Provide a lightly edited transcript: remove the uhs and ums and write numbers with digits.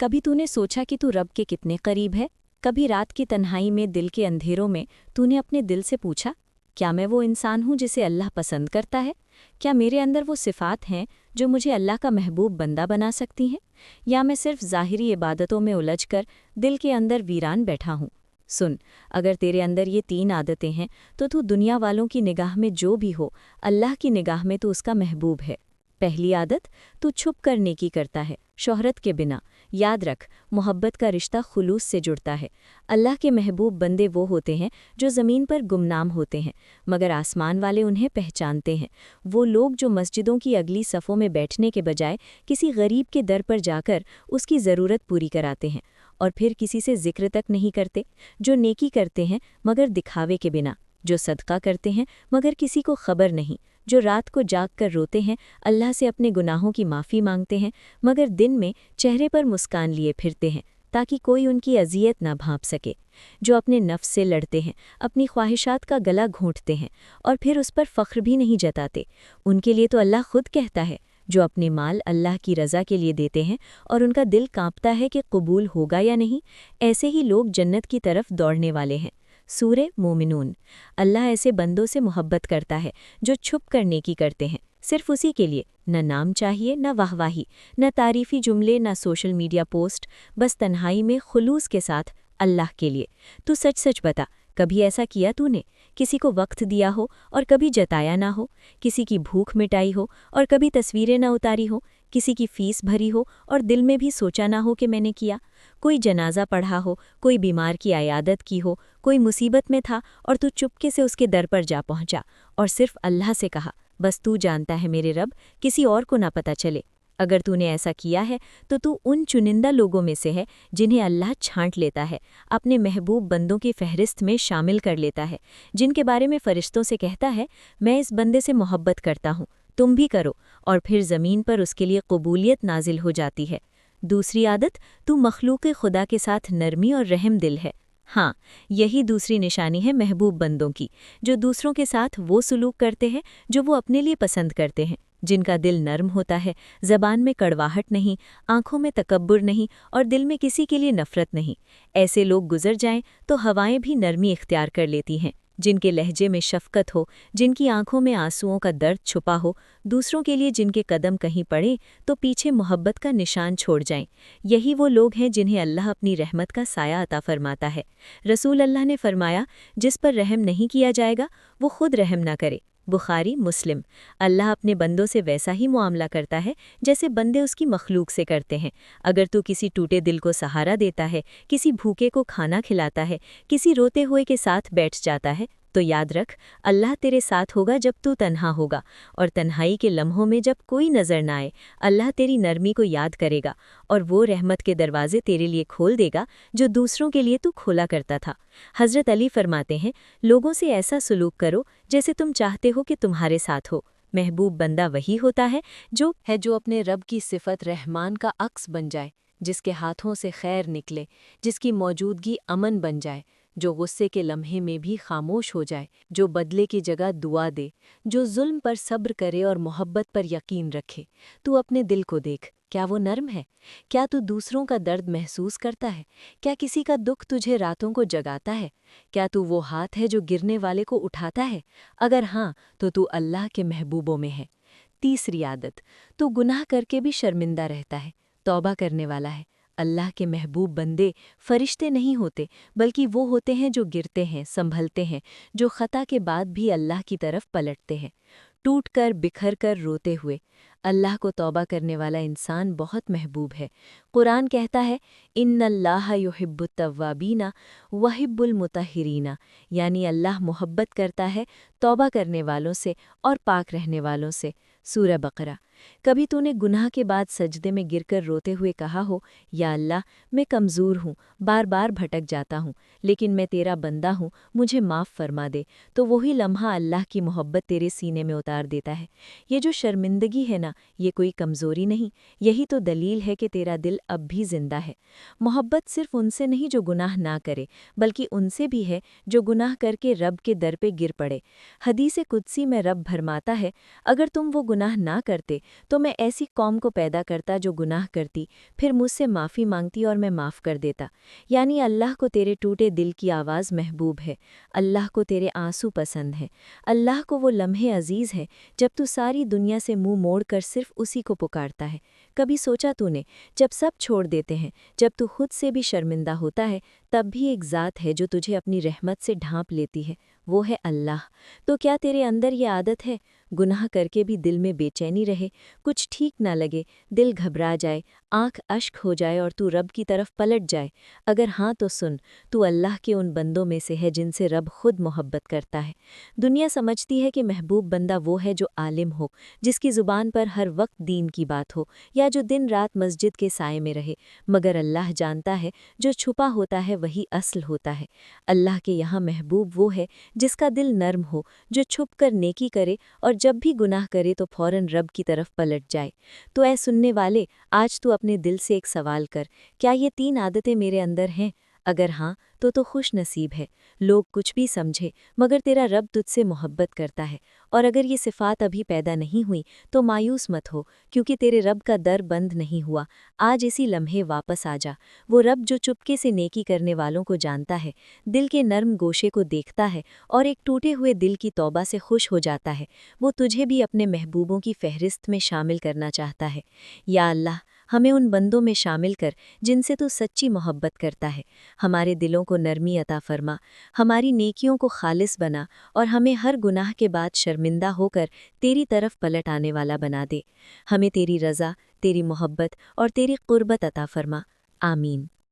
کبھی तूने सोचा कि तू रब के कितने करीब है? कभी रात की तन्हाई में दिल के अंधेरों में तूने अपने दिल से पूछा, क्या मैं वो इंसान हूँ जिसे अल्लाह पसंद करता है? क्या मेरे अंदर वो सिफ़ात हैं जो मुझे अल्लाह का महबूब बंदा बना सकती हैं? या मैं सिर्फ ज़ाहिरी इबादतों में उलझकर दिल के अंदर वीरान बैठा हूँ? सुन, अगर तेरे अंदर ये 3 आदतें हैं तो तू दुनिया वालों की निगाह में जो भी हो, अल्लाह की निगाह में तू उसका महबूब है। पहली आदत, तू छुप कर नेकी करता है, शोहरत के बिना। याद रख, मोहब्बत का रिश्ता खुलूस से जुड़ता है। अल्लाह के महबूब बंदे वो होते हैं जो ज़मीन पर गुमनाम होते हैं, मगर आसमान वाले उन्हें पहचानते हैं। वो लोग जो मस्जिदों की अगली सफ़ों में बैठने के बजाय किसी गरीब के दर पर जाकर उसकी ज़रूरत पूरी कराते हैं, और फिर किसी से ज़िक्र तक नहीं करते। जो नेकी करते हैं मगर दिखावे के बिना, जो सदका करते हैं मगर किसी को खबर नहीं, जो रात को जाग कर रोते हैं, अल्लाह से अपने गुनाहों की माफ़ी मांगते हैं, मगर दिन में चेहरे पर मुस्कान लिए फिरते हैं ताकि कोई उनकी अजियत ना भांप सके, जो अपने नफ्स से लड़ते हैं, अपनी ख्वाहिशात का गला घोंटते हैं और फिर उस पर फ़ख्र भी नहीं जताते। उनके लिए तो अल्लाह खुद कहता है, जो अपने माल अल्लाह की रज़ा के लिए देते हैं और उनका दिल कांपता है कि कबूल होगा या नहीं, ऐसे ही लोग जन्नत की तरफ दौड़ने वाले हैं। सूरे मोमिनून। अल्लाह ऐसे बंदों से मोहब्बत करता है जो छुप कर नेकी करते हैं, सिर्फ उसी के लिए। न नाम चाहिए, न वाहवाही, न तारीफ़ी जुमले, न सोशल मीडिया पोस्ट, बस तन्हाई में खुलूस के साथ अल्लाह के लिए। तू सच सच बता, कभी ऐसा किया तूने? किसी को वक्त दिया हो और कभी जताया ना हो, किसी की भूख मिटाई हो और कभी तस्वीरें ना उतारी हो, किसी की फ़ीस भरी हो और दिल में भी सोचा ना हो कि मैंने किया, कोई जनाजा पढ़ा हो, कोई बीमार की आयादत की हो, कोई मुसीबत में था और तू चुपके से उसके दर पर जा पहुंचा और सिर्फ अल्लाह से कहा, बस तू जानता है मेरे रब, किसी और को ना पता चले। अगर तूने ऐसा किया है तो तू उन चुनिंदा लोगों में से है जिन्हें अल्लाह छांट लेता है, अपने महबूब बंदों की फहरिस्त में शामिल कर लेता है, जिनके बारे में फ़रिश्तों से कहता है, मैं इस बंदे से मोहब्बत करता हूँ, तुम भी करो, और फिर ज़मीन पर उसके लिए कबूलियत नाजिल हो जाती है। दूसरी आदत, तू मखलूक़ खुदा के साथ नरमी और रहम दिल है। हाँ, यही दूसरी निशानी है महबूब बंदों की, जो दूसरों के साथ वो सलूक करते हैं जो वो अपने लिए पसंद करते हैं, जिनका दिल नर्म होता है, ज़बान में कड़वाहट नहीं, आँखों में तकब्बुर नहीं और दिल में किसी के लिए नफ़रत नहीं। ऐसे लोग गुजर जाएं तो हवाएं भी नरमी इख्तियार कर लेती हैं, जिनके लहजे में शफ़क़त हो, जिनकी आँखों में आंसुओं का दर्द छुपा हो, दूसरों के लिए जिनके कदम कहीं पड़े तो पीछे मोहब्बत का निशान छोड़ जाएं। यही वो लोग हैं जिन्हें अल्लाह अपनी रहमत का साया अता फरमाता है। रसूल अल्लाह ने फरमाया, जिस पर रहम नहीं किया जाएगा वो खुद रहम ना करे। बुखारी मुस्लिम। अल्लाह अपने बंदों से वैसा ही मुआमला करता है जैसे बंदे उसकी मखलूक से करते हैं। अगर तू किसी टूटे दिल को सहारा देता है, किसी भूखे को खाना खिलाता है, किसी रोते हुए के साथ बैठ जाता है, तो याद रख, अल्लाह तेरे साथ होगा जब तू तन्हा होगा, और तन्हाई के लम्हों में जब कोई नज़र ना आए, अल्लाह तेरी नरमी को याद करेगा और वो रहमत के दरवाजे तेरे लिए खोल देगा जो दूसरों के लिए तू खोला करता था। हज़रत अली फरमाते हैं, लोगों से ऐसा सलूक करो जैसे तुम चाहते हो कि तुम्हारे साथ हो। महबूब बंदा वही होता है जो अपने रब की सिफत रहमान का अक्स बन जाए, जिसके हाथों से खैर निकले, जिसकी मौजूदगी अमन बन जाए, जो गुस्से के लम्हे में भी खामोश हो जाए, जो बदले की जगह दुआ दे, जो जुल्म पर सब्र करे और मोहब्बत पर यकीन रखे। तू अपने दिल को देख, क्या वो नर्म है? क्या तू दूसरों का दर्द महसूस करता है? क्या किसी का दुख तुझे रातों को जगाता है? क्या तू वो हाथ है जो गिरने वाले को उठाता है? अगर हाँ, तो तू अल्लाह के महबूबों में है। तीसरी आदत, तू गुनाह करके भी शर्मिंदा रहता है, तौबा करने वाला है। अल्लाह के महबूब बंदे फरिश्ते नहीं होते, बल्कि वो होते हैं जो गिरते हैं, संभलते हैं, जो ख़ता के बाद भी अल्लाह की तरफ पलटते हैं, टूट कर बिखर कर रोते हुए। अल्लाह को तौबा करने वाला इंसान बहुत महबूब है। कुरान कहता है, इन्नल्लाह युहिब्बुत तव्वाबीना वहिब्बुल मुतहिरीना, यानी अल्लाह मोहब्बत करता है तौबा करने वालों से और पाक रहने वालों से। सूरह बकरा। कभी तूने गुनाह के बाद सजदे में गिरकर रोते हुए कहा हो, या अल्लाह, मैं कमज़ोर हूँ, बार बार भटक जाता हूँ, लेकिन मैं तेरा बंदा हूँ, मुझे माफ़ फरमा दे, तो वही लम्हा अल्लाह की मोहब्बत तेरे सीने में उतार देता है। ये जो शर्मिंदगी है ना, ये कोई कमज़ोरी नहीं, यही तो दलील है कि तेरा दिल अब भी जिंदा है। मोहब्बत सिर्फ उनसे नहीं जो गुनाह ना करे, बल्कि उनसे भी है जो गुनाह करके रब के दर पे गिर पड़े। हदीस कुदसी में रब फरमाता है, अगर तुम वो गुनाह ना करते تو میں ایسی قوم کو پیدا کرتا جو گناہ کرتی، پھر مجھ سے معافی مانگتی اور میں معاف کر دیتا۔ یعنی اللہ کو تیرے ٹوٹے دل کی آواز محبوب ہے، اللہ کو تیرے آنسو پسند ہیں، اللہ کو وہ لمحے عزیز ہے جب تو ساری دنیا سے منہ موڑ کر صرف اسی کو پکارتا ہے۔ کبھی سوچا تو نے، جب سب چھوڑ دیتے ہیں، جب تو خود سے بھی شرمندہ ہوتا ہے، تب بھی ایک ذات ہے جو تجھے اپنی رحمت سے ڈھانپ لیتی ہے، وہ ہے اللہ۔ تو کیا تیرے اندر یہ عادت ہے، گناہ کر کے بھی دل میں بے چینی رہے، کچھ ٹھیک نہ لگے، دل گھبرا جائے، آنکھ اشک ہو جائے اور تو رب کی طرف پلٹ جائے؟ اگر ہاں تو سن، تو اللہ کے ان بندوں میں سے ہے جن سے رب خود محبت کرتا ہے۔ دنیا سمجھتی ہے کہ محبوب بندہ وہ ہے جو عالم ہو، جس کی زبان پر ہر وقت دین کی بات ہو، یا جو دن رات مسجد کے سائے میں رہے، مگر اللہ جانتا ہے جو چھپا ہوتا ہے وہی اصل ہوتا ہے۔ اللہ کے یہاں محبوب وہ ہے جس کا دل نرم ہو، جو چھپ کر نیکی کرے اور جب بھی گناہ کرے تو فوراً رب کی طرف پلٹ جائے۔ تو اے سننے والے، آج تو اپنے دل سے ایک سوال کر، کیا یہ 3 عادتیں میرے اندر ہیں؟ اگر ہاں تو خوش نصیب ہے۔ لوگ کچھ بھی سمجھے، مگر تیرا رب تجھ سے محبت کرتا ہے۔ اور اگر یہ صفات ابھی پیدا نہیں ہوئی تو مایوس مت ہو، کیونکہ تیرے رب کا در بند نہیں ہوا۔ آج اسی لمحے واپس آ جا۔ وہ رب جو چپکے سے نیکی کرنے والوں کو جانتا ہے، دل کے نرم گوشے کو دیکھتا ہے اور ایک ٹوٹے ہوئے دل کی توبہ سے خوش ہو جاتا ہے، وہ تجھے بھی اپنے محبوبوں کی فہرست میں شامل کرنا چاہتا ہے۔ یا اللہ، ہمیں ان بندوں میں شامل کر جن سے تو سچی محبت کرتا ہے۔ ہمارے دلوں کو نرمی عطا فرما، ہماری نیکیوں کو خالص بنا اور ہمیں ہر گناہ کے بعد شرمندہ ہو کر تیری طرف پلٹ آنے والا بنا دے۔ ہمیں تیری رضا، تیری محبت اور تیری قربت عطا فرما۔ آمین۔